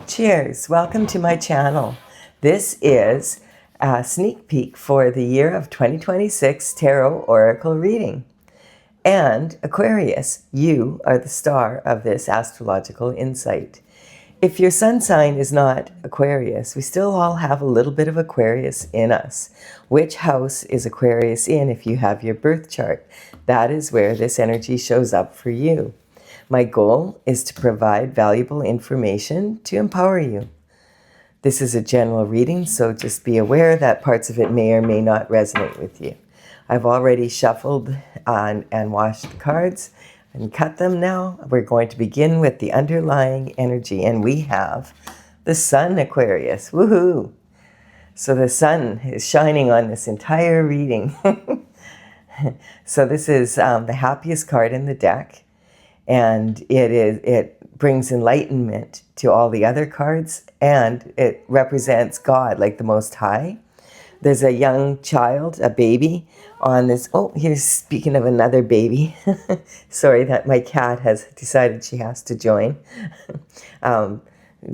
Cheers! Welcome to my channel. This is a sneak peek for the year of 2026 Tarot Oracle reading. And Aquarius, you are the star of this astrological insight. If your sun sign is not Aquarius, we still all have a little bit of Aquarius in us. Which house is Aquarius in if you have your birth chart? That is where this energy shows up for you. My goal is to provide valuable information to empower you. This is a general reading, so just be aware that parts of it may or may not resonate with you. I've already shuffled and washed the cards and cut them now. We're going to begin with the underlying energy, and we have the Sun Aquarius. Woohoo! So the sun is shining on this entire reading. So this is the happiest card in the deck. And it brings enlightenment to all the other cards, and it represents God, like the Most High. There's a young child, a baby, on this. Oh, here's speaking of another baby. Sorry that my cat has decided she has to join. You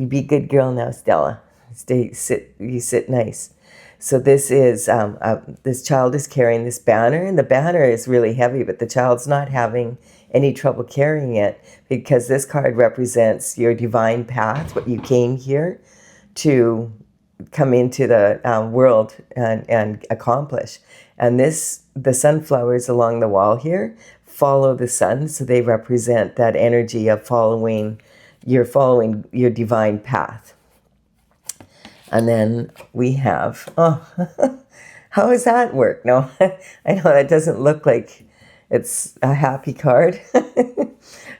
be a good girl now, Stella. You sit nice. So this is, this child is carrying this banner, and the banner is really heavy, but the child's not having any trouble carrying it because this card represents your divine path, what you came here to come into the world and accomplish. And the sunflowers along the wall here follow the sun, so they represent that energy of following your divine path. And then we have, how does that work? No, I know that doesn't look like it's a happy card.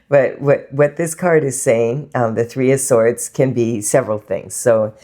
But what this card is saying, the Three of Swords can be several things. So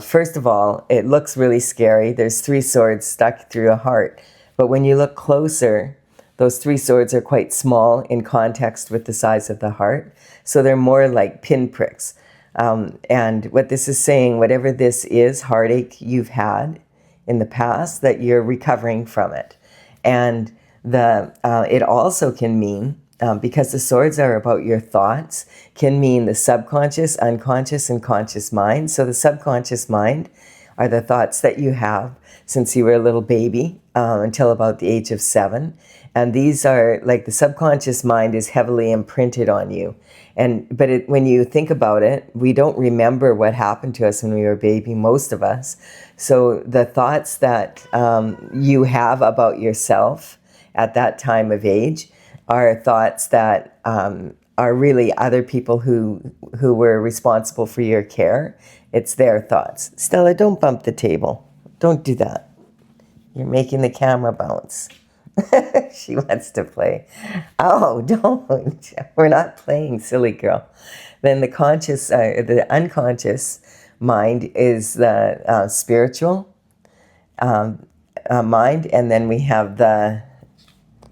first of all, it looks really scary. There's three swords stuck through a heart. But when you look closer, those three swords are quite small in context with the size of the heart. So they're more like pinpricks. And what this is saying, whatever this is, heartache you've had in the past, that you're recovering from it. And it also can mean, because the swords are about your thoughts, can mean the subconscious, unconscious, and conscious mind. So the subconscious mind are the thoughts that you have since you were a little baby until about the age of 7. And these are like the subconscious mind is heavily imprinted on you. But when you think about it, we don't remember what happened to us when we were a baby, most of us. So the thoughts that you have about yourself at that time of age are thoughts that are really other people who were responsible for your care. It's their thoughts. Stella, don't bump the table. Don't do that. You're making the camera bounce. She wants to play. Oh, don't. We're not playing, silly girl. Then the unconscious mind is the spiritual mind, and then we have the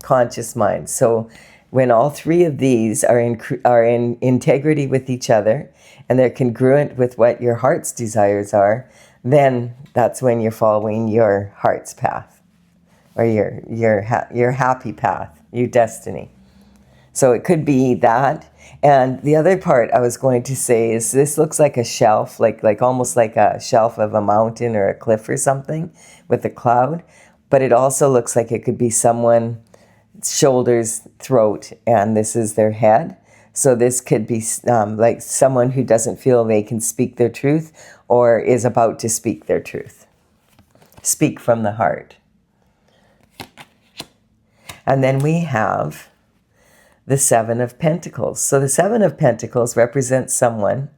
conscious mind. So when all three of these are in integrity with each other, and they're congruent with what your heart's desires are, then that's when you're following your heart's path, or your happy path, your destiny. So it could be that. And the other part I was going to say is this looks like a shelf, like almost like a shelf of a mountain or a cliff or something with a cloud. But it also looks like it could be someone's shoulders, throat, and this is their head. So this could be like someone who doesn't feel they can speak their truth or is about to speak their truth. Speak from the heart. And then we have the Seven of Pentacles. So the Seven of Pentacles represents someone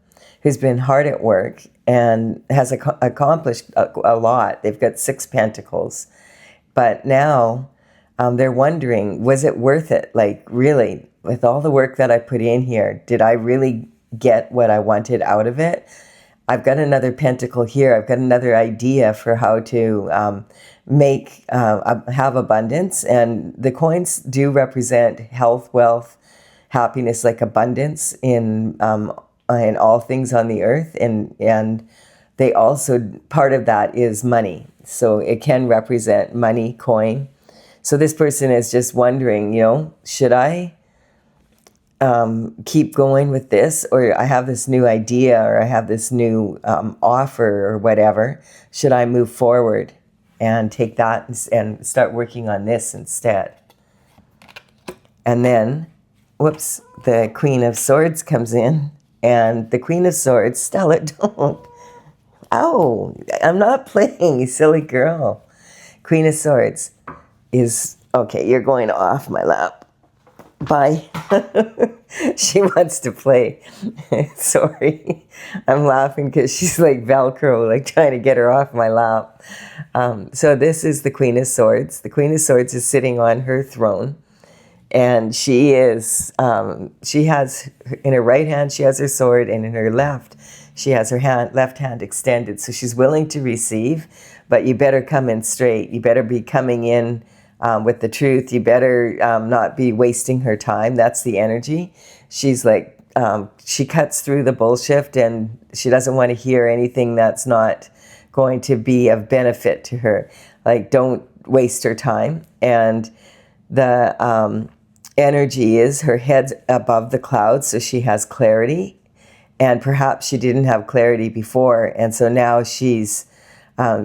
who's been hard at work and has accomplished a lot. They've got 6 pentacles. But now they're wondering, was it worth it? Like, really, with all the work that I put in here, did I really get what I wanted out of it? I've got another pentacle here. I've got another idea for how to have abundance. And the coins do represent health, wealth, happiness, like abundance in all things on the earth. And they also, part of that is money. So it can represent money, coin. So this person is just wondering, should I keep going with this, or I have this new idea, or I have this new offer or whatever. Should I move forward and take that and start working on this instead? And then, whoops, the Queen of Swords comes in, and the Queen of Swords, Stella, don't. Oh, I'm not playing, you silly girl. Queen of Swords is, okay, you're going off my lap. Bye. She wants to play. Sorry. I'm laughing because she's like Velcro, like trying to get her off my lap. So this is the Queen of Swords. The Queen of Swords is sitting on her throne. And she has, in her right hand, she has her sword, and in her left, she has her left hand extended. So she's willing to receive, but you better come in straight. You better be coming in with the truth. You better not be wasting her time. That's the energy. She's like, she cuts through the bullshit, and she doesn't want to hear anything that's not going to be of benefit to her. Like, don't waste her time. And the energy is her head's above the clouds, so she has clarity. And perhaps she didn't have clarity before, and so now she's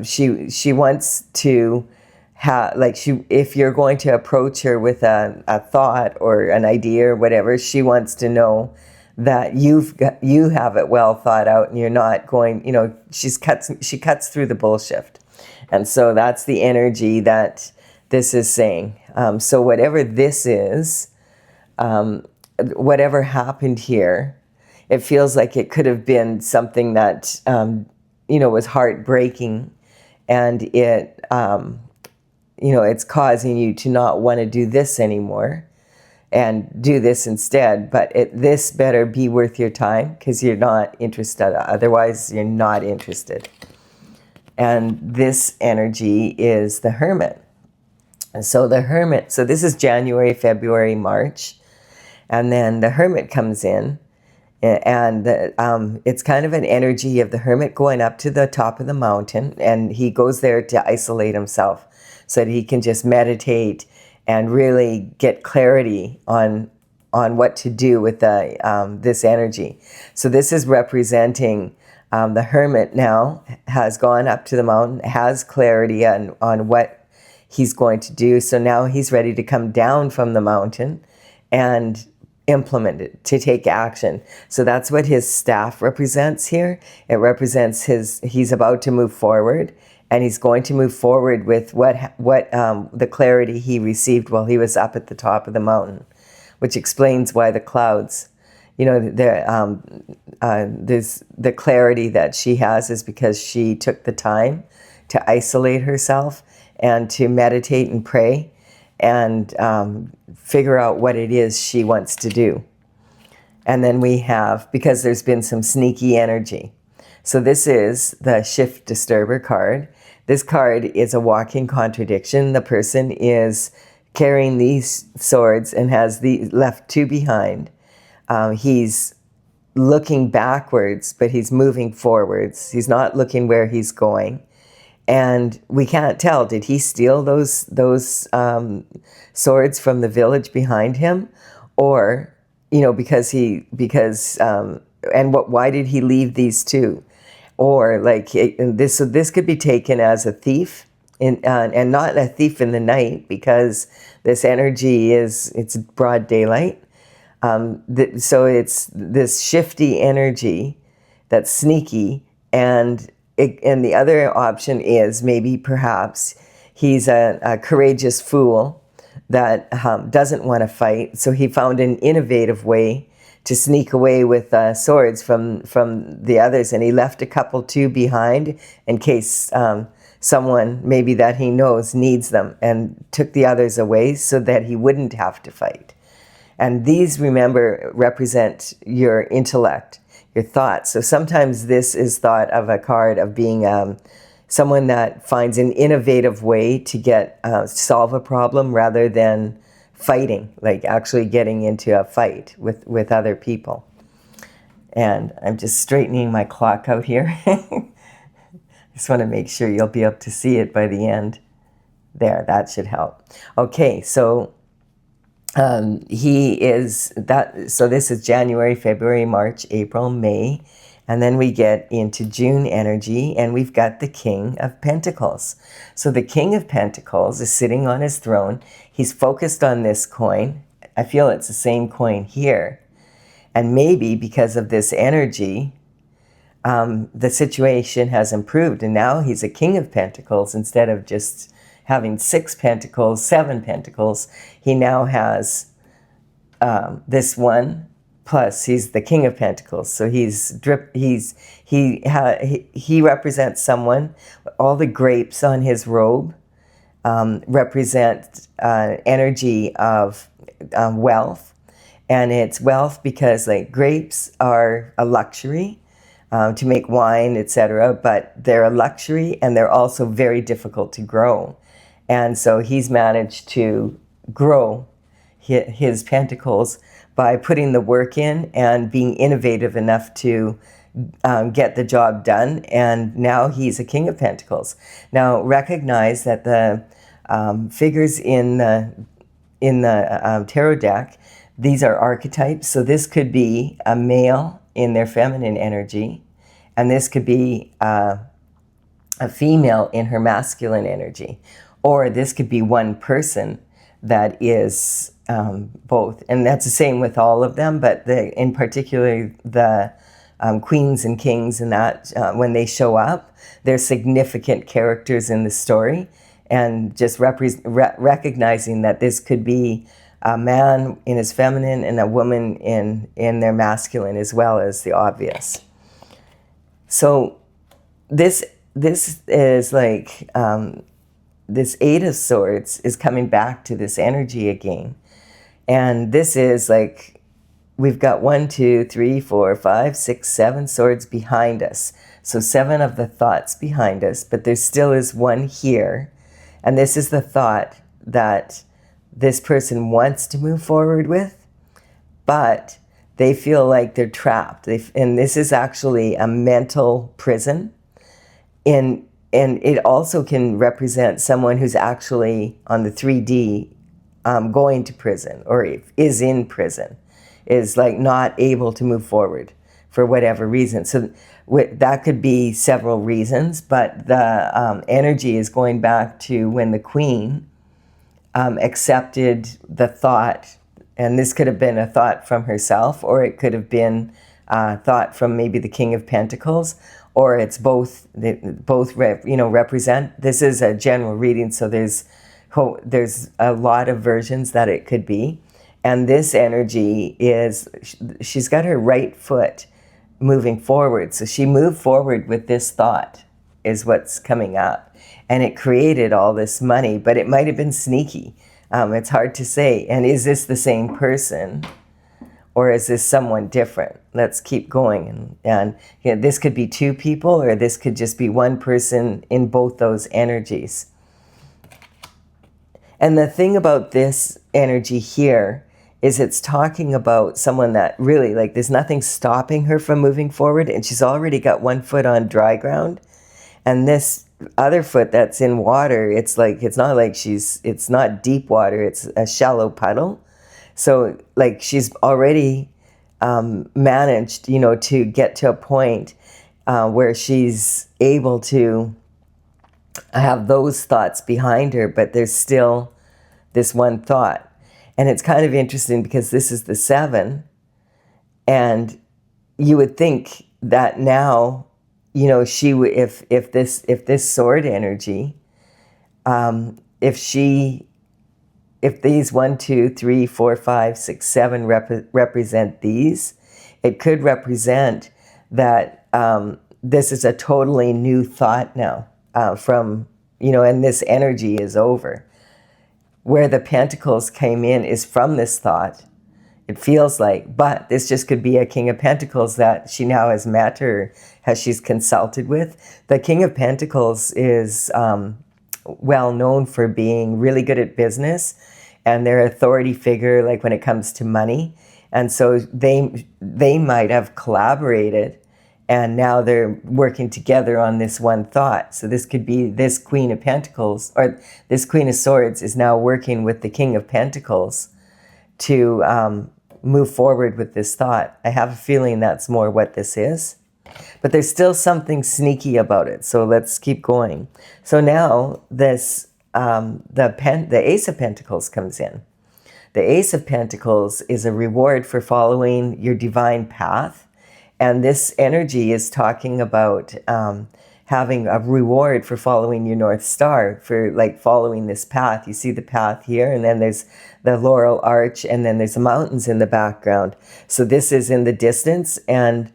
she wants to have, like, if you're going to approach her with a thought or an idea or whatever, she wants to know that you have it well thought out, and you're not going, she cuts through the bullshit. And so that's the energy that this is saying. So whatever this is, whatever happened here, it feels like it could have been something that, was heartbreaking, and it, it's causing you to not want to do this anymore and do this instead. But this better be worth your time, because you're not interested. Otherwise, you're not interested. And this energy is the Hermit. And so the Hermit, so this is January, February, March. And then the Hermit comes in, and it's kind of an energy of the Hermit going up to the top of the mountain, and he goes there to isolate himself so that he can just meditate and really get clarity on what to do with this energy. So this is representing the Hermit now has gone up to the mountain, has clarity on what he's going to do. So now he's ready to come down from the mountain and implement it, to take action. So that's what his staff represents here. It represents he's about to move forward, and he's going to move forward with what the clarity he received while he was up at the top of the mountain, which explains why the clouds, there's the clarity that she has is because she took the time to isolate herself and to meditate and pray and figure out what it is she wants to do. And then we have, because there's been some sneaky energy. So this is the Shift Disturber card. This card is a walking contradiction. The person is carrying these swords and has left two behind. He's looking backwards, but he's moving forwards. He's not looking where he's going. And we can't tell, did he steal those swords from the village behind him? Or, why did he leave these two? Or so this could be taken as a thief, and not a thief in the night, because this energy it's broad daylight. So it's this shifty energy that's sneaky, and the other option is maybe perhaps he's a courageous fool that doesn't want to fight. So he found an innovative way to sneak away with swords from the others, and he left a couple too behind in case someone maybe that he knows needs them, and took the others away so that he wouldn't have to fight. And these, remember, represent your intellect, your thoughts. So sometimes this is thought of a card of being someone that finds an innovative way to solve a problem rather than fighting, like actually getting into a fight with other people. And I'm just straightening my clock out here. Just want to make sure you'll be able to see it by the end. There, that should help. Okay, so He is that, so this is January, February, March, April, May, and then we get into June energy, and we've got the King of Pentacles. So the King of Pentacles is sitting on his throne. He's focused on this coin. I feel it's the same coin here. And maybe because of this energy, the situation has improved, and now he's a King of Pentacles. Instead of just having 6 pentacles, 7 pentacles, he now has this one, plus he's the King of Pentacles. So he represents someone. All the grapes on his robe represent energy of wealth, and it's wealth because like grapes are a luxury. To make wine, etc., but they're a luxury, and they're also very difficult to grow. And so he's managed to grow his pentacles by putting the work in and being innovative enough to get the job done. And now he's a King of Pentacles. Now recognize that the figures in the tarot deck, these are archetypes. So this could be a male in their feminine energy, and this could be a female in her masculine energy, or this could be one person that is both. And that's the same with all of them, but in particular the queens and kings and that, when they show up, they're significant characters in the story, and just recognizing that this could be a man in his feminine and a woman in their masculine, as well as the obvious. So this is like, this 8 of Swords is coming back to this energy again. And this is like, we've got 1, 2, 3, 4, 5, 6, 7 swords behind us. So 7 of the thoughts behind us, but there still is one here. And this is the thought that this person wants to move forward with, but they feel like they're trapped. And this is actually a mental prison. And it also can represent someone who's actually on the 3D going to prison, or is in prison, is like not able to move forward for whatever reason. So that could be several reasons, but the energy is going back to when the Queen accepted the thought, and this could have been a thought from herself, or it could have been a thought from maybe the King of Pentacles, or it's both. Represent. This is a general reading, so there's a lot of versions that it could be. And this energy is, she's got her right foot moving forward. So she moved forward with this thought, is what's coming up. And it created all this money, but it might have been sneaky. It's hard to say. And is this the same person, or is this someone different? Let's keep going. And this could be 2 people, or this could just be one person in both those energies. And the thing about this energy here is it's talking about someone that really, like, there's nothing stopping her from moving forward, and she's already got one foot on dry ground. And this other foot that's in water, it's not deep water, it's a shallow puddle. So like she's already managed, to get to a point where she's able to have those thoughts behind her, but there's still this one thought. And it's kind of interesting because this is the 7, and you would think that now, she would, if this sword energy, if these 1, 2, 3, 4, 5, 6, 7 represent these, it could represent that this is a totally new thought now and this energy is over. Where the Pentacles came in is from this thought, it feels like, but this just could be a King of Pentacles that she now has met or she's consulted with. The King of Pentacles is well known for being really good at business, and they're an authority figure, like when it comes to money. And so they might have collaborated, and now they're working together on this one thought. So this could be this Queen of Pentacles, or this Queen of Swords is now working with the King of Pentacles to move forward with this thought. I have a feeling that's more what this is. But there's still something sneaky about it. So let's keep going. So now this the Ace of Pentacles comes in. The Ace of Pentacles is a reward for following your divine path. And this energy is talking about having a reward for following your North Star, for like following this path. You see the path here, and then there's the Laurel Arch, and then there's the mountains in the background. So this is in the distance, and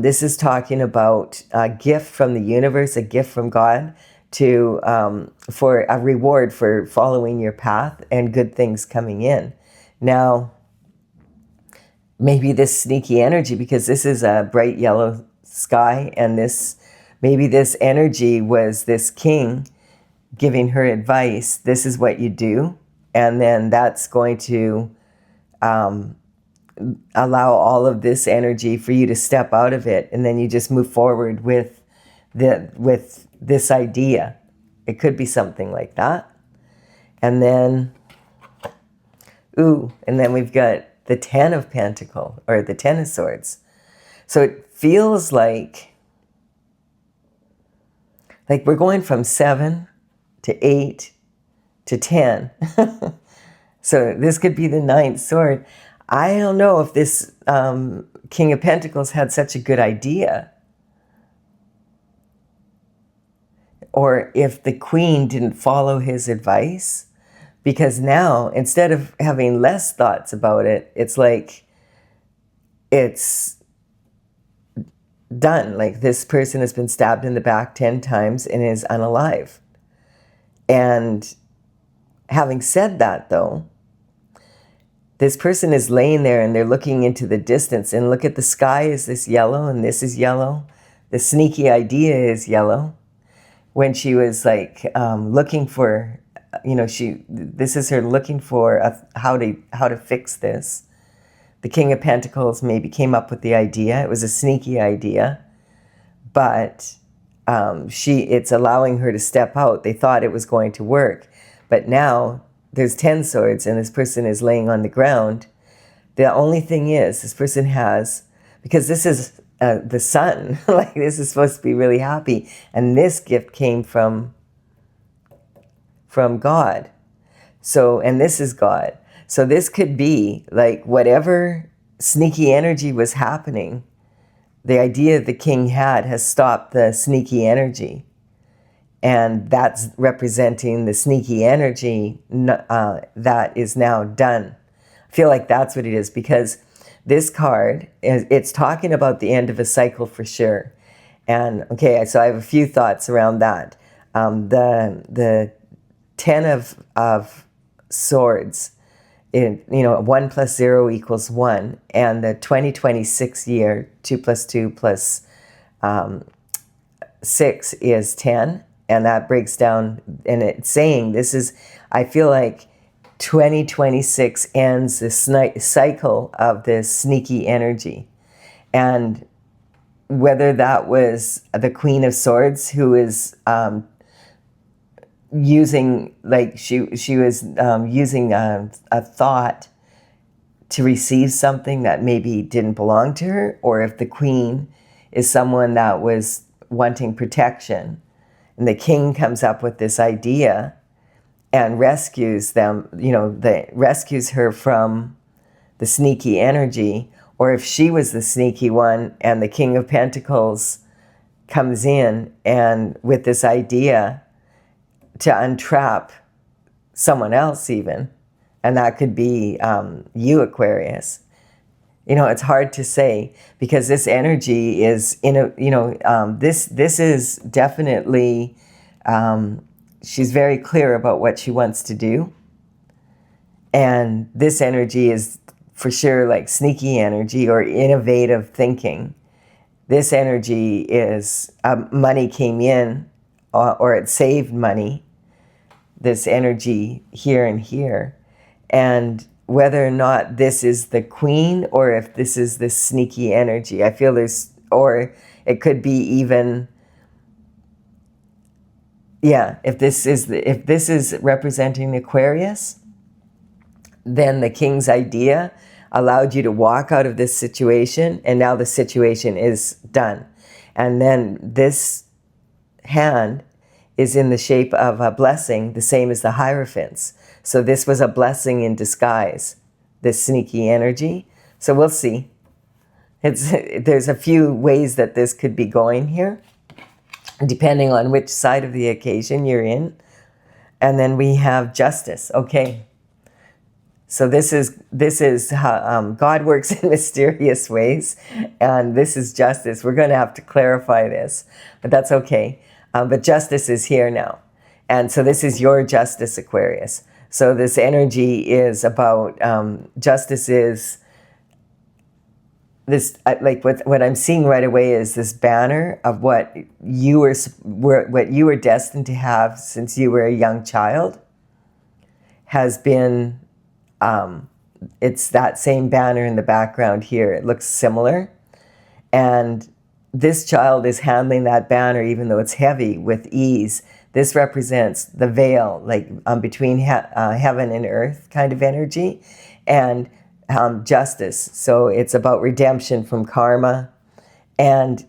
this is talking about a gift from the universe, a gift from God to for a reward for following your path and good things coming in. Now, maybe this sneaky energy, because this is a bright yellow sky, and maybe this energy was this king giving her advice. This is what you do, and then that's going to allow all of this energy for you to step out of it, and then you just move forward with this idea. It could be something like that. And then, and then we've got the 10 of Pentacles, or the 10 of Swords. So it feels like we're going from 7 to 8 to 10. So this could be the 9th sword. I don't know if this King of Pentacles had such a good idea, or if the Queen didn't follow his advice, because now, instead of having less thoughts about it, it's like it's done. Like, this person has been stabbed in the back 10 times and is unalive. And having said that, though, this person is laying there and they're looking into the distance, and look at the sky. Is this yellow? And this is yellow. The sneaky idea is yellow. When she was like looking for, this is her looking for how to fix this. The King of Pentacles maybe came up with the idea. It was a sneaky idea, but it's allowing her to step out. They thought it was going to work, but now there's 10 swords and this person is laying on the ground. The only thing is, this person has, because this is the sun, like, this is supposed to be really happy, and this gift came from God. So, and this is God. So this could be like whatever sneaky energy was happening, the idea the king had has stopped the sneaky energy. And that's representing the sneaky energy that is now done. I feel like that's what it is, because this card, it's talking about the end of a cycle for sure. And okay, so I have a few thoughts around that. The 10 of Swords, 1 + 0 = 1, and the 2026 year, 2 + 2 + 6 is 10. And that breaks down, and it's saying this is, I feel like 2026 ends this cycle of this sneaky energy. And whether that was the Queen of Swords, who is using, like, she was using a thought to receive something that maybe didn't belong to her, or if the Queen is someone that was wanting protection, and the king comes up with this idea and rescues them, rescues her from the sneaky energy. Or if she was the sneaky one and the King of Pentacles comes in and with this idea to untrap someone else even, and that could be you, Aquarius. It's hard to say, because this energy is this is definitely, she's very clear about what she wants to do. And this energy is for sure like sneaky energy or innovative thinking. This energy is money came in, or it saved money. This energy here and here. And whether or not this is the Queen, or if this is the sneaky energy, I feel or it could be even, if this is representing Aquarius, then the king's idea allowed you to walk out of this situation, and now the situation is done. And then this hand is in the shape of a blessing, the same as the Hierophants. So this was a blessing in disguise, this sneaky energy. So we'll see. There's a few ways that this could be going here, depending on which side of the occasion you're in. And then we have justice. Okay. So this is how God works in mysterious ways, and this is justice. We're going to have to clarify this, but that's okay. But justice is here now, and so this is your justice, Aquarius. So this energy is about justice. Is this like what I'm seeing right away is this banner of what you were destined to have since you were a young child has been. It's that same banner in the background here. It looks similar. And this child is handling that banner, even though it's heavy, with ease. This represents the veil, like between heaven and earth kind of energy, and justice. So it's about redemption from karma. And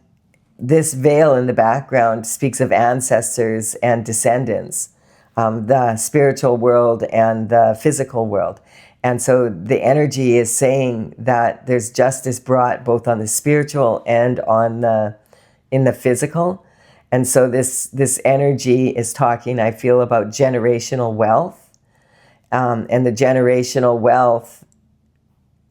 this veil in the background speaks of ancestors and descendants, the spiritual world and the physical world. And so the energy is saying that there's justice brought both on the spiritual and in the physical. And so this energy is talking, I feel, about generational wealth. And the generational wealth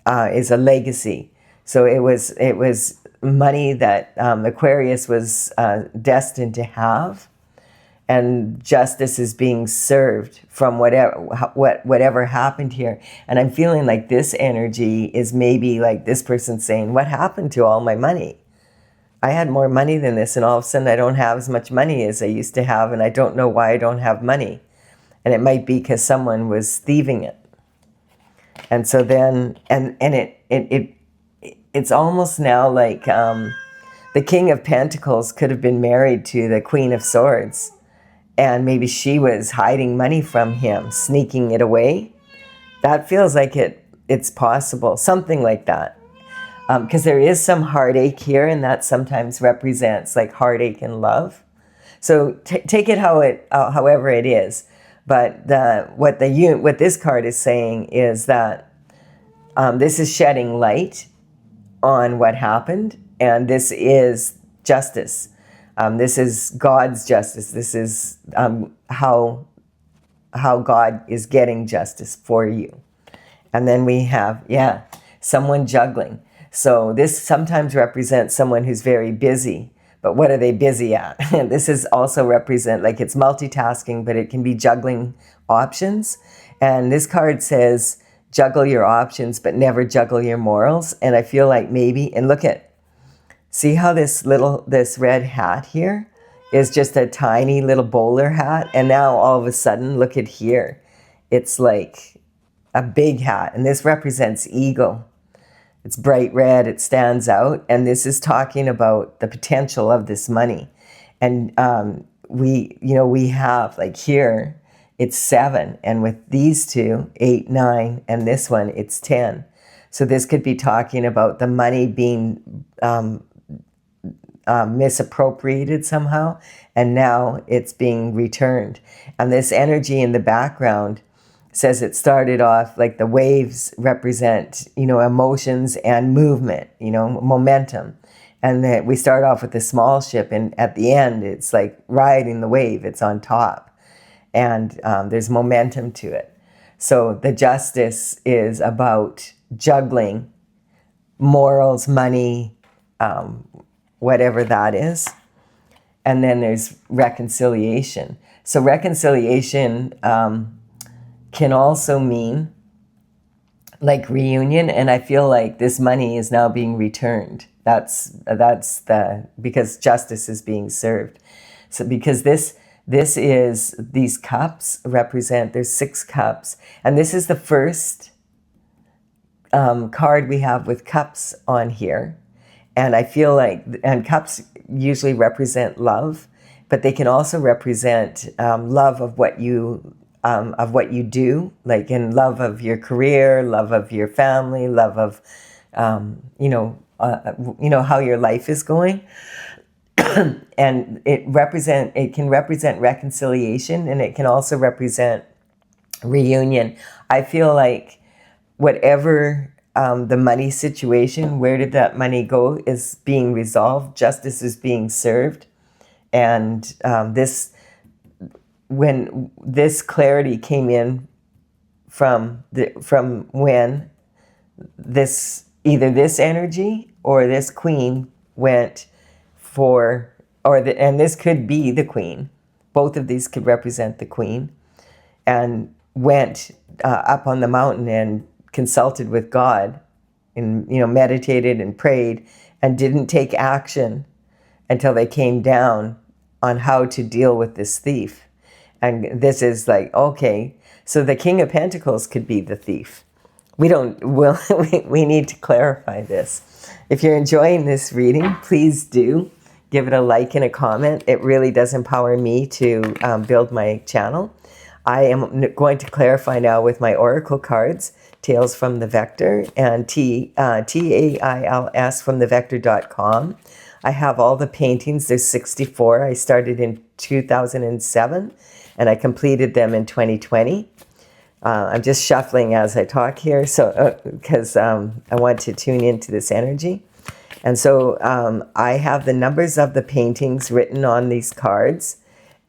is a legacy. So it was money that Aquarius was destined to have. And justice is being served from whatever happened here. And I'm feeling like this energy is maybe like this person saying, what happened to all my money? I had more money than this, and all of a sudden I don't have as much money as I used to have, and I don't know why I don't have money. And it might be because someone was thieving it. And so then, it's almost now like the King of Pentacles could have been married to the Queen of Swords. And maybe she was hiding money from him, sneaking it away. That feels like it's possible, something like that. Because there is some heartache here, and that sometimes represents like heartache and love. So take it however it is. But what this card is saying is that this is shedding light on what happened, and this is justice. This is God's justice. This is how God is getting justice for you. And then we have, someone juggling. So this sometimes represents someone who's very busy. But what are they busy at? This is also represent, like it's multitasking, but it can be juggling options. And this card says, juggle your options, but never juggle your morals. And I feel like maybe, and see how this red hat here is just a tiny little bowler hat, and now all of a sudden, look at here. It's like a big hat, and this represents ego. It's bright red, it stands out, and this is talking about the potential of this money. And we have, like here, it's 7, and with these two, 8, 9, and this one, it's 10. So this could be talking about the money being misappropriated somehow, and now it's being returned. And this energy in the background says it started off like the waves represent, emotions and movement, momentum. And that we start off with a small ship, and at the end, it's like riding the wave, it's on top. And there's momentum to it. So the justice is about juggling morals, money, whatever that is. And then there's reconciliation. So reconciliation can also mean like reunion, and I feel like this money is now being returned. That's because justice is being served. So because this is, these cups represent, there's 6 cups, and this is the first card we have with cups on here. And I feel like, and cups usually represent love, but they can also represent love of what you of what you do, like in love of your career, love of your family, love of, how your life is going. And it can represent reconciliation, and it can also represent reunion. I feel like whatever the money situation, where did that money go, is being resolved. Justice is being served. And when this clarity came in from when either this energy or this queen went for, and this could be the queen. Both of these could represent the queen, and went up on the mountain and consulted with God, and meditated and prayed, and didn't take action until they came down on how to deal with this thief. And this is like, okay, so the King of Pentacles could be the thief. We need to clarify this. If you're enjoying this reading, please do give it a like and a comment. It really does empower me to build my channel. I am going to clarify now with my oracle cards, Tales from the Vector and TAILS from thevector.com. I have all the paintings. There's 64. I started in 2007 and I completed them in 2020. I'm just shuffling as I talk here, so because I want to tune into this energy. And so I have the numbers of the paintings written on these cards,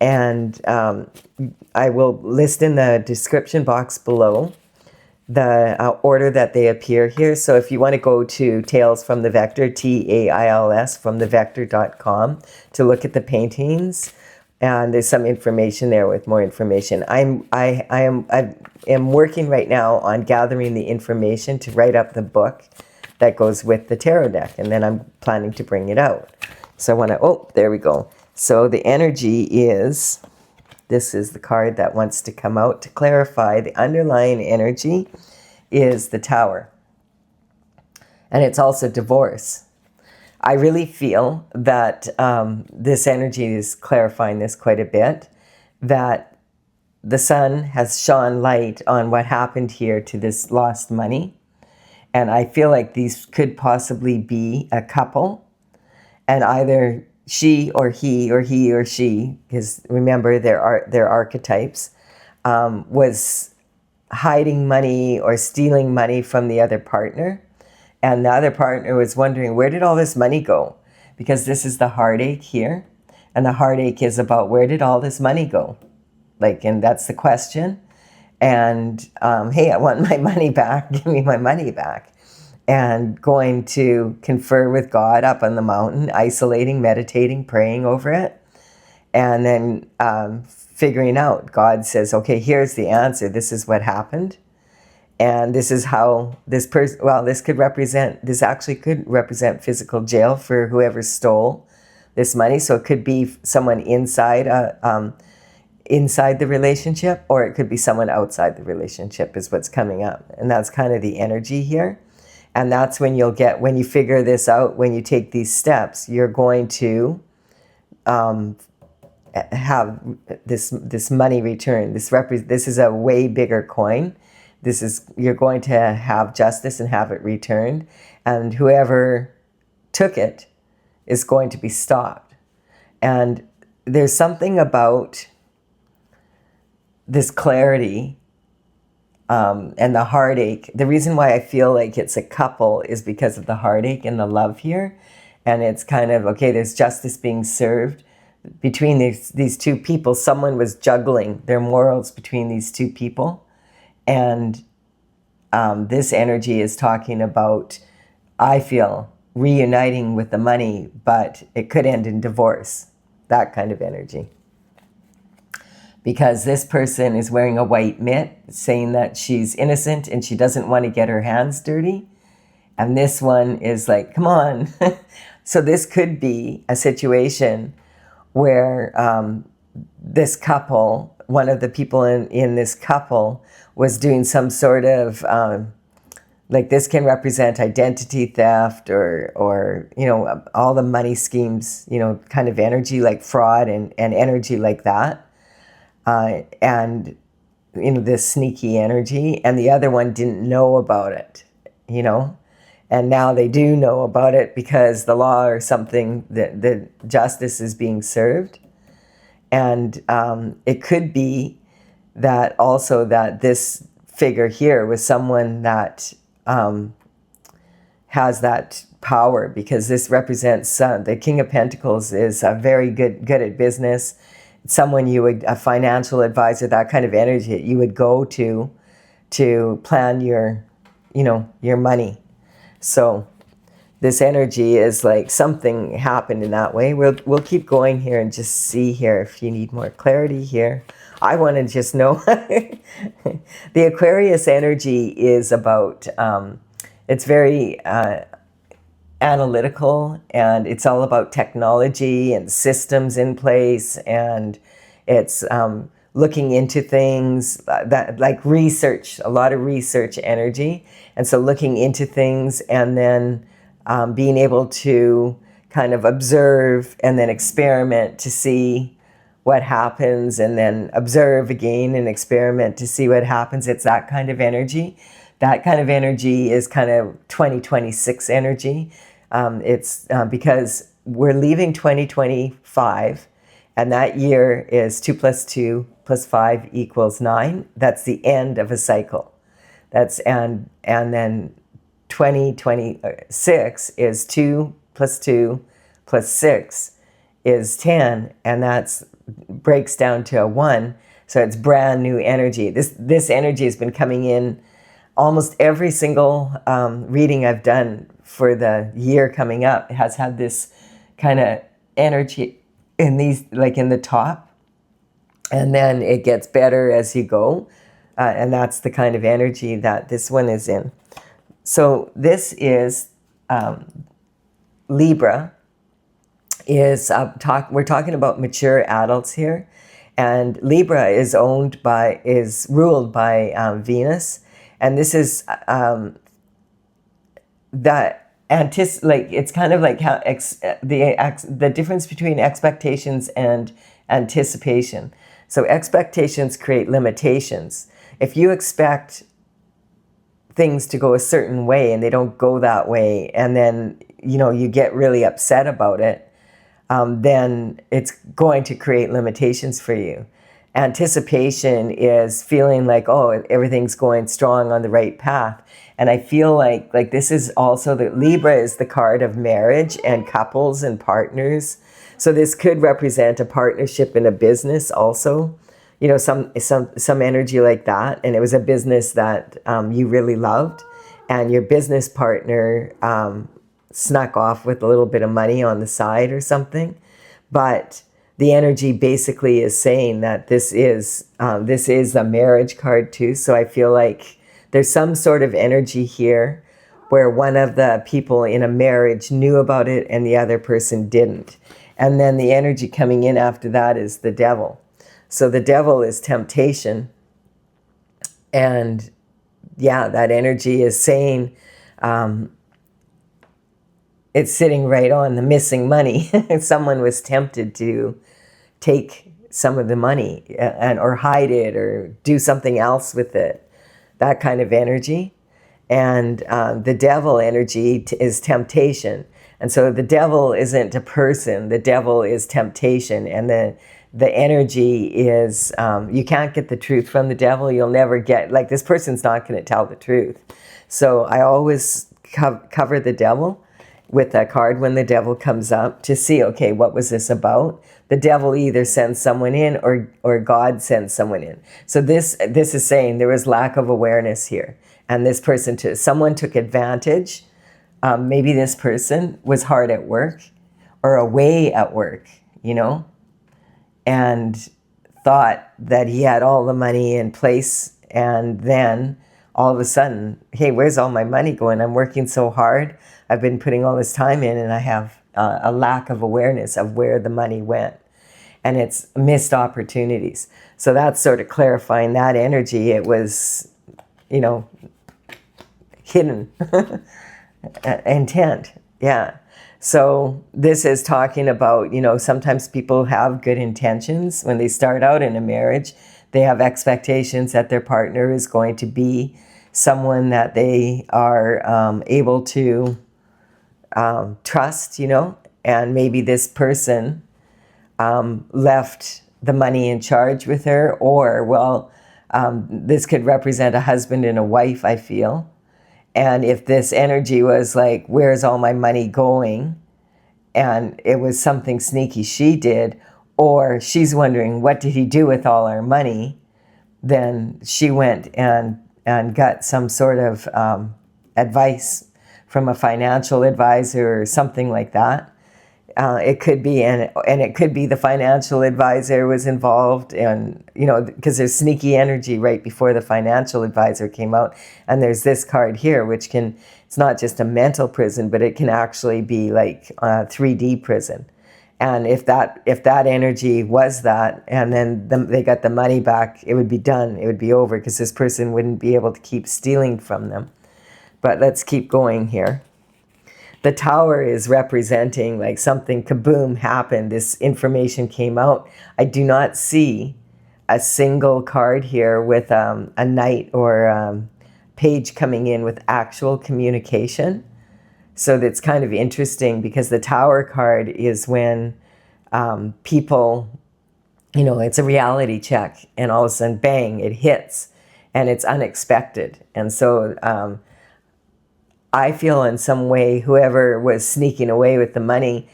and I will list in the description box below the order that they appear here. So if you want to go to Tales from the Vector, TAILS from thevector.com, to look at the paintings, and there's some information there with more information. I am working right now on gathering the information to write up the book that goes with the tarot deck, and then I'm planning to bring it out. So I want to, oh, there we go. So the energy is, this is the card that wants to come out to clarify. The underlying energy is the Tower. And it's also divorce. I really feel that this energy is clarifying this quite a bit, that the sun has shone light on what happened here to this lost money. And I feel like these could possibly be a couple, and either she or he or he or she, because remember their archetypes, was hiding money or stealing money from the other partner. And the other partner was wondering, where did all this money go? Because this is the heartache here. And the heartache is about, where did all this money go? Like, and that's the question. And, hey, I want my money back. Give me my money back. And going to confer with God up on the mountain, isolating, meditating, praying over it. And then figuring out, God says, okay, here's the answer. This is what happened. And this is how this person, well, this actually could represent physical jail for whoever stole this money. So it could be someone inside the relationship, or it could be someone outside the relationship is what's coming up. And that's kind of the energy here. And that's when when you figure this out, when you take these steps, you're going to have this money return. This is a way bigger coin. You're going to have justice and have it returned, and whoever took it is going to be stopped. And there's something about this clarity and the heartache. The reason why I feel like it's a couple is because of the heartache and the love here. And it's kind of, okay, there's justice being served between these two people. Someone was juggling their morals between these two people. And this energy is talking about, I feel, reuniting with the money, but it could end in divorce. That kind of energy. Because this person is wearing a white mitt, saying that she's innocent and she doesn't want to get her hands dirty. And this one is like, come on. So this could be a situation where this couple, one of the people in this couple, was doing some sort of, like, this can represent identity theft or all the money schemes, kind of energy like fraud and energy like that. And this sneaky energy, and the other one didn't know about it, and now they do know about it because the law or something, the justice is being served. And it could be that also that this figure here was someone that has that power, because this represents the King of Pentacles is very good at business. Someone a financial advisor, that kind of energy that you would go to plan your money. So this energy is like something happened in that way. We'll keep going here and just see here if you need more clarity here. I want to just know. The Aquarius energy is about, it's very analytical, and it's all about technology and systems in place, and it's looking into things that like research, a lot of research energy. And so looking into things, and then being able to kind of observe and then experiment to see what happens, and then observe again and experiment to see what happens. It's that kind of energy. That kind of energy is kind of 2026 energy. It's because we're leaving 2025, and that year is 2 + 2 + 5 = 9. That's the end of a cycle. And then 2026 is 2 + 2 + 6 is 10, and that's breaks down to a 1. So it's brand new energy. This energy has been coming in almost every single reading I've done for the year coming up. It has had this kind of energy in these, like in the top, and then it gets better as you go, and that's the kind of energy that this one is in. So this is Libra. We're talking about mature adults here, and Libra is ruled by Venus, and this is it's kind of like how the difference between expectations and anticipation. So expectations create limitations. If you expect things to go a certain way and they don't go that way, and then you get really upset about it, then it's going to create limitations for you. Anticipation is feeling like, oh, everything's going strong on the right path. And I feel like this is also Libra is the card of marriage and couples and partners. So this could represent a partnership in a business also, some energy like that. And it was a business that you really loved, and your business partner snuck off with a little bit of money on the side or something. But the energy basically is saying that this is a marriage card too. So I feel like there's some sort of energy here where one of the people in a marriage knew about it and the other person didn't. And then the energy coming in after that is the devil. So the devil is temptation. And yeah, that energy is saying, it's sitting right on the missing money. Someone was tempted to take some of the money or hide it or do something else with it. That kind of energy. And the devil energy is temptation. And so the devil isn't a person. The devil is temptation. And the energy is, you can't get the truth from the devil. You'll never get, like, this person's not going to tell the truth. So I always cover the devil with a card when the devil comes up to see, okay, what was this about? The devil either sends someone in or God sends someone in. So this is saying there was lack of awareness here. And this person, someone took advantage. Maybe this person was hard at work or away at work, and thought that he had all the money in place. And then all of a sudden, hey, where's all my money going? I'm working so hard. I've been putting all this time in, and I have a lack of awareness of where the money went. And it's missed opportunities. So that's sort of clarifying that energy. It was, hidden intent. Yeah. So this is talking about, sometimes people have good intentions when they start out in a marriage. They have expectations that their partner is going to be someone that they are able to trust, you know, and maybe this person left the money in charge with her, or, well, this could represent a husband and a wife, I feel. And if this energy was like, where's all my money going? And it was something sneaky she did, or she's wondering, what did he do with all our money? Then she went and got some sort of advice from a financial advisor or something like that. It could be, and it could be the financial advisor was involved, and, you know, because there's sneaky energy right before the financial advisor came out. And there's this card here, which can, it's not just a mental prison, but it can actually be like a 3D prison. And if that energy was that, and then they got the money back, it would be done. It would be over, because this person wouldn't be able to keep stealing from them. But let's keep going here. The Tower is representing like something kaboom happened. This information came out. I do not see a single card here with a knight or page coming in with actual communication. So that's kind of interesting, because the Tower card is when people, you know, it's a reality check, and all of a sudden, bang, it hits, and it's unexpected. And so I feel in some way whoever was sneaking away with the money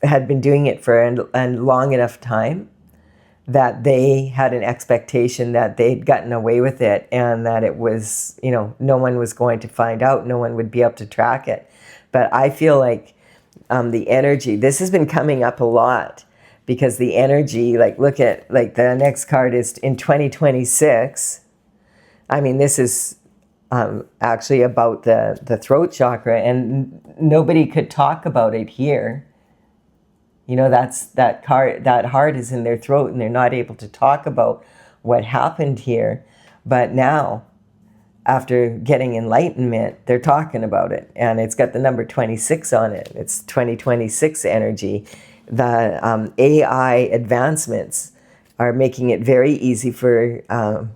had been doing it for a long enough time that they had an expectation that they'd gotten away with it, and that it was, you know, no one was going to find out, no one would be able to track it. But I feel like the energy, this has been coming up a lot, because the energy, like, look at, like, the next card is in 2026. I mean, this is actually about the throat chakra, and nobody could talk about it here. You know, that heart is in their throat, and they're not able to talk about what happened here. But now, after getting enlightenment, they're talking about it, and it's got the number 26 on it. It's 2026 energy. The AI advancements are making it very easy for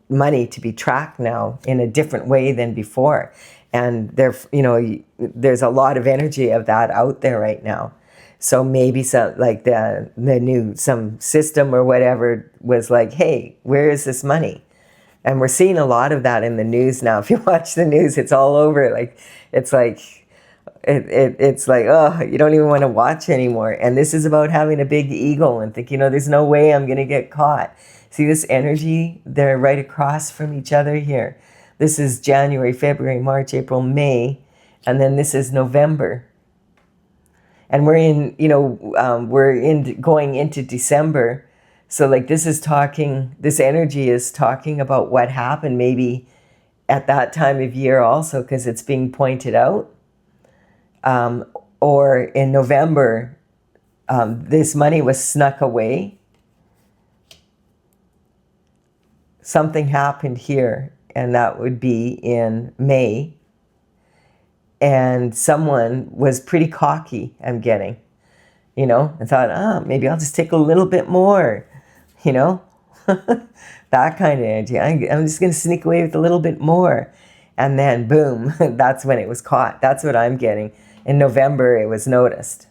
money to be tracked now in a different way than before. And there, you know, there's a lot of energy of that out there right now. So maybe some, like the new, some system or whatever was like, hey, where is this money? And we're seeing a lot of that in the news now. If you watch the news, it's all over. Like, it's like, it's like, oh, you don't even want to watch anymore. And this is about having a big ego and think, you know, there's no way I'm going to get caught. See this energy? They're right across from each other here. This is January, February, March, April, May, and then this is November. And we're in, you know, going into December. So like this energy is talking about what happened maybe at that time of year also, because it's being pointed out. Or in November, this money was snuck away. Something happened here, and that would be in May. And someone was pretty cocky, I'm getting, you know, and thought, maybe I'll just take a little bit more, you know, that kind of energy. I'm just going to sneak away with a little bit more. And then boom, that's when it was caught. That's what I'm getting. In November, it was noticed.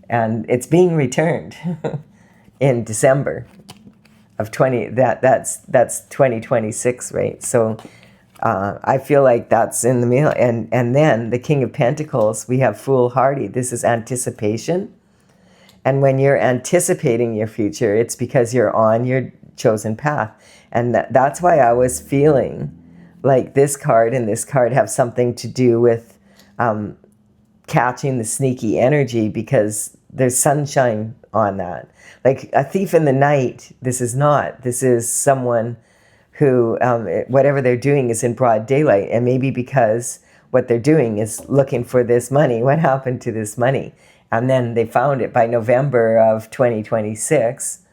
And it's being returned in December of 20, that's 2026, right? So I feel like that's in the mail. And then the King of Pentacles, we have foolhardy. This is anticipation. And when you're anticipating your future, it's because you're on your chosen path. And that's why I was feeling like this card and this card have something to do with catching the sneaky energy, because there's sunshine on that. Like a thief in the night, this is not. This is someone who, whatever they're doing is in broad daylight. And maybe because what they're doing is looking for this money. What happened to this money? And then they found it by November of 2026.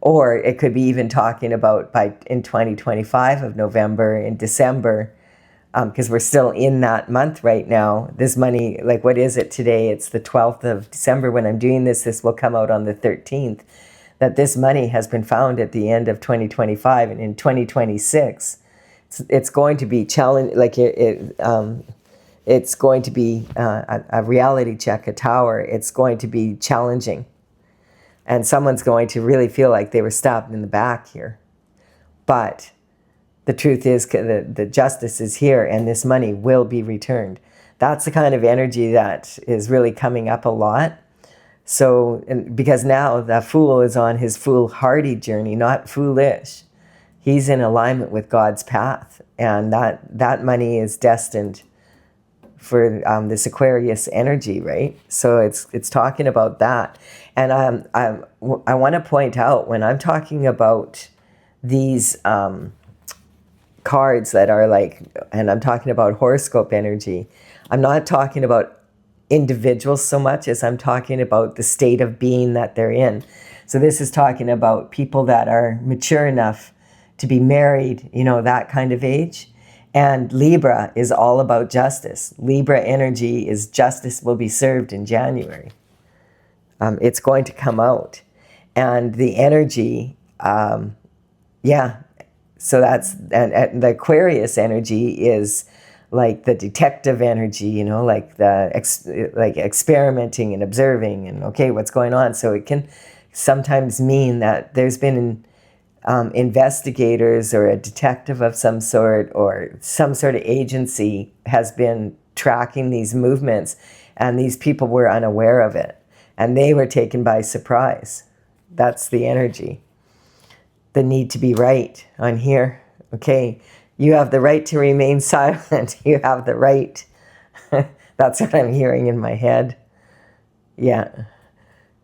Or it could be even talking about in 2025 of November, in December, because we're still in that month right now. This money, like what is it today? It's the 12th of December when I'm doing this. This will come out on the 13th. that this money has been found at the end of 2025, and in 2026, it's going to be challenge, like it's going to be a reality check, a tower. It's going to be challenging. And someone's going to really feel like they were stabbed in the back here. But the truth is the justice is here, and this money will be returned. That's the kind of energy that is really coming up a lot. So, because now the Fool is on his foolhardy journey, not foolish. He's in alignment with God's path, and that money is destined for this Aquarius energy, right? So it's talking about that. And I want to point out, when I'm talking about these cards that are like, and I'm talking about horoscope energy, I'm not talking about individuals so much as I'm talking about the state of being that they're in. So this is talking about people that are mature enough to be married, you know, that kind of age. And Libra is all about justice. Libra energy is justice will be served in January. It's going to come out. And the energy, yeah. So that's, and the Aquarius energy is like the detective energy, you know, like like experimenting and observing and, okay, what's going on? So it can sometimes mean that there's been investigators or a detective of some sort or some sort of agency has been tracking these movements, and these people were unaware of it and they were taken by surprise. That's the energy. The need to be right on here. Okay, you have the right to remain silent. You have the right. That's what I'm hearing in my head. Yeah.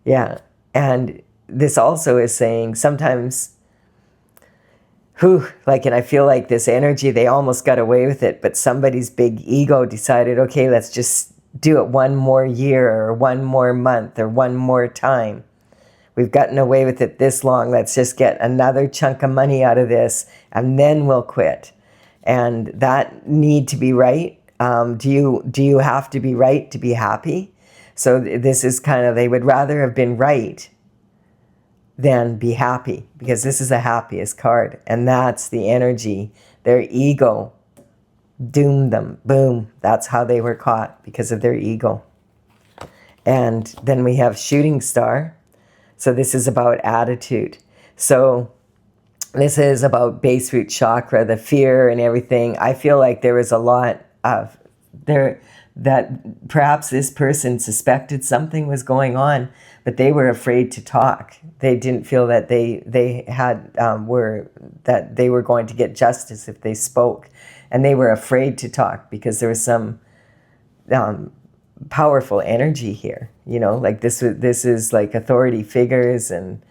Yeah. And this also is saying sometimes, and I feel like this energy, they almost got away with it, but somebody's big ego decided, okay, let's just do it one more year or one more month or one more time. We've gotten away with it this long. Let's just get another chunk of money out of this, and then we'll quit. And that need to be right. Do you have to be right to be happy? So this is kind of, they would rather have been right than be happy, because this is the happiest card, and that's the energy. Their ego doomed them. Boom. That's how they were caught, because of their ego. And then we have Shooting Star. So this is about attitude. So this is about base root chakra, the fear and everything. I feel like there was a lot of that perhaps this person suspected something was going on, but they were afraid to talk. They didn't feel that they had that they were going to get justice if they spoke, and they were afraid to talk because there was some powerful energy here. You know, like this is like authority figures, and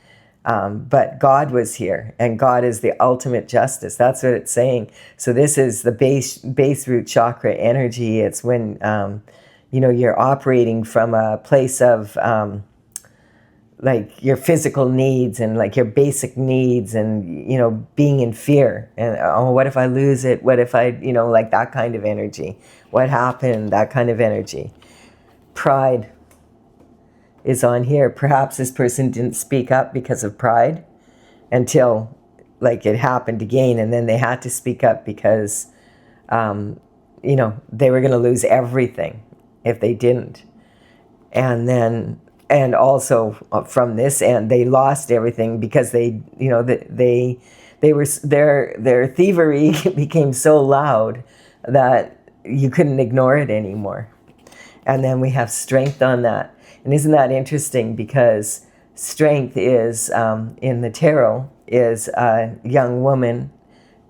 but God was here, and God is the ultimate justice. That's what it's saying. So this is the base root chakra energy. It's when you know, you're operating from a place of like your physical needs and like your basic needs, and, you know, being in fear and, oh, what if I lose it? What if I, you know, like that kind of energy? What happened? That kind of energy. Pride is on here. Perhaps this person didn't speak up because of pride until like it happened again, and then they had to speak up because you know, they were going to lose everything if they didn't. And also from this end, they lost everything because they, you know, they were, their thievery became so loud that you couldn't ignore it anymore. And then we have strength on that. And isn't that interesting? Because strength is, in the tarot, is a young woman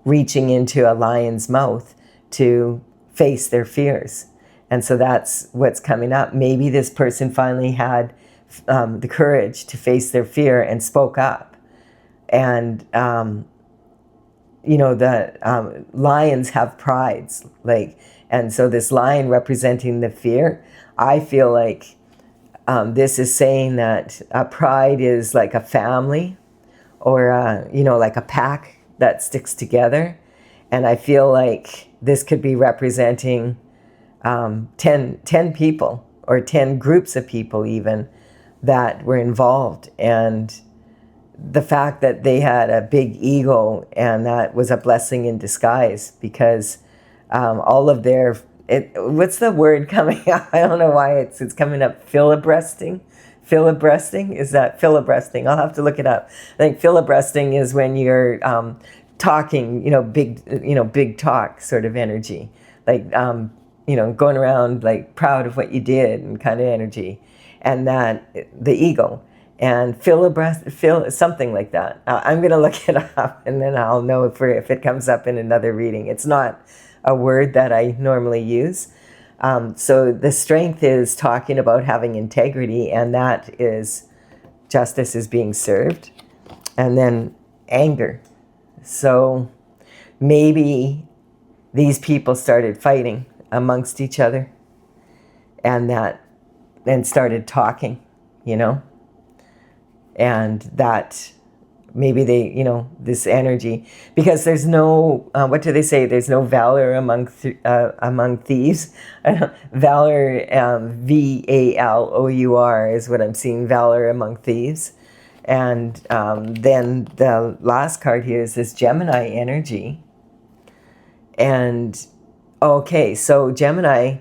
reaching into a lion's mouth to face their fears. And so that's what's coming up. Maybe this person finally had the courage to face their fear and spoke up. And, you know, the lions have prides. And so this lion representing the fear, I feel like this is saying that pride is like a family, or, you know, like a pack that sticks together. And I feel like this could be representing 10 people, or 10 groups of people even, that were involved. And the fact that they had a big ego, and that was a blessing in disguise, because all of their, what's the word coming up? I don't know why it's coming up. Filibustering? Is that filibustering? I'll have to look it up. I think filibustering is when you're talking, big talk sort of energy. Like, going around like proud of what you did and kind of energy. And that, the ego. And something like that. I'm going to look it up, and then I'll know if it comes up in another reading. It's not a word that I normally use. So the strength is talking about having integrity, and that is justice is being served. And then anger. So maybe these people started fighting amongst each other, and started talking, and that maybe they, this energy, because there's no, what do they say? There's no valor among thieves. Valor, VALOUR is what I'm seeing, valor among thieves. And then the last card here is this Gemini energy. And, okay, so Gemini,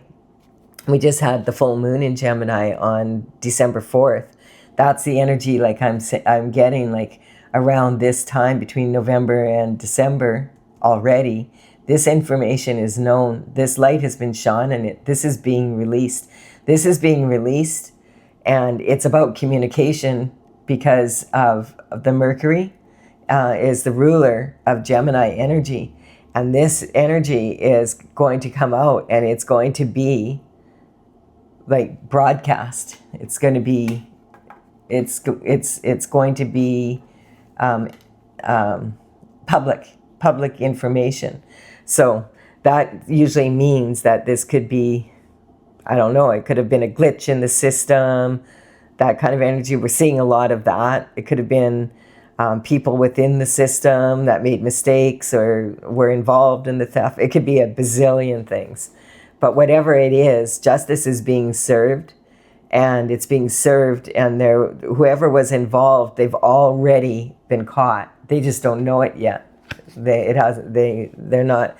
we just had the full moon in Gemini on December 4th. That's the energy, like I'm getting, like around this time between November and December already. This information is known. This light has been shone, and this is being released. This is being released, and it's about communication, because of the Mercury is the ruler of Gemini energy. And this energy is going to come out, and it's going to be like broadcast. It's going to be, it's going to be public information. So that usually means that this could be, I don't know, it could have been a glitch in the system, that kind of energy. We're seeing a lot of that. It could have been people within the system that made mistakes or were involved in the theft. It could be a bazillion things. But whatever it is, justice is being served, and it's being served, and whoever was involved, they've already been caught. They just don't know it yet. I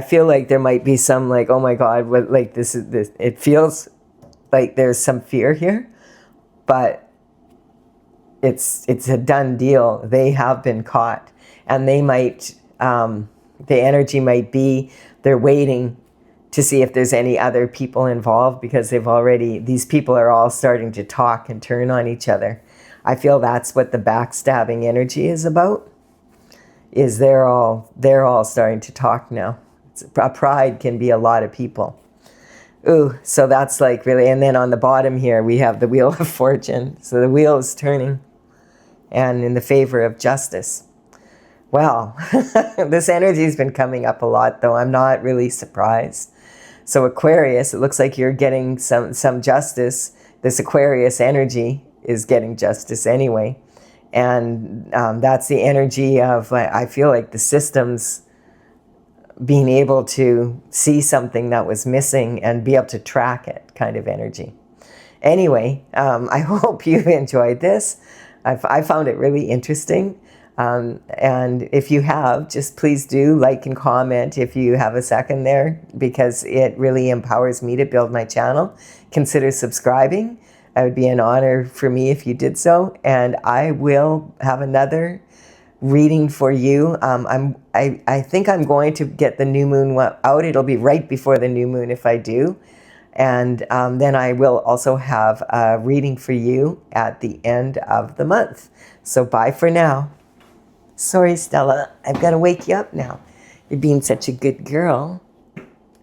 feel like there might be some, like, oh my God, what, like this. It feels like there's some fear here, but it's a done deal. They have been caught, and they might, the energy might be, they're waiting to see if there's any other people involved, because these people are all starting to talk and turn on each other. I feel that's what the backstabbing energy is about, is they're all starting to talk now. A pride can be a lot of people. Ooh, so that's like really, and then on the bottom here, we have the Wheel of Fortune. So the wheel is turning, and in the favor of justice. Well, this energy has been coming up a lot, though. I'm not really surprised. So Aquarius, it looks like you're getting some justice. This Aquarius energy is getting justice anyway. And that's the energy of, I feel like, the systems being able to see something that was missing and be able to track it, kind of energy. Anyway, I hope you enjoyed this. I found it really interesting. And if you have, just please do like and comment if you have a second there, because it really empowers me to build my channel. Consider subscribing. It would be an honor for me if you did so. And I will have another reading for you. I think I'm going to get the new moon out. It'll be right before the new moon if I do. And then I will also have a reading for you at the end of the month. So bye for now. Sorry, Stella, I've got to wake you up now. You're being such a good girl.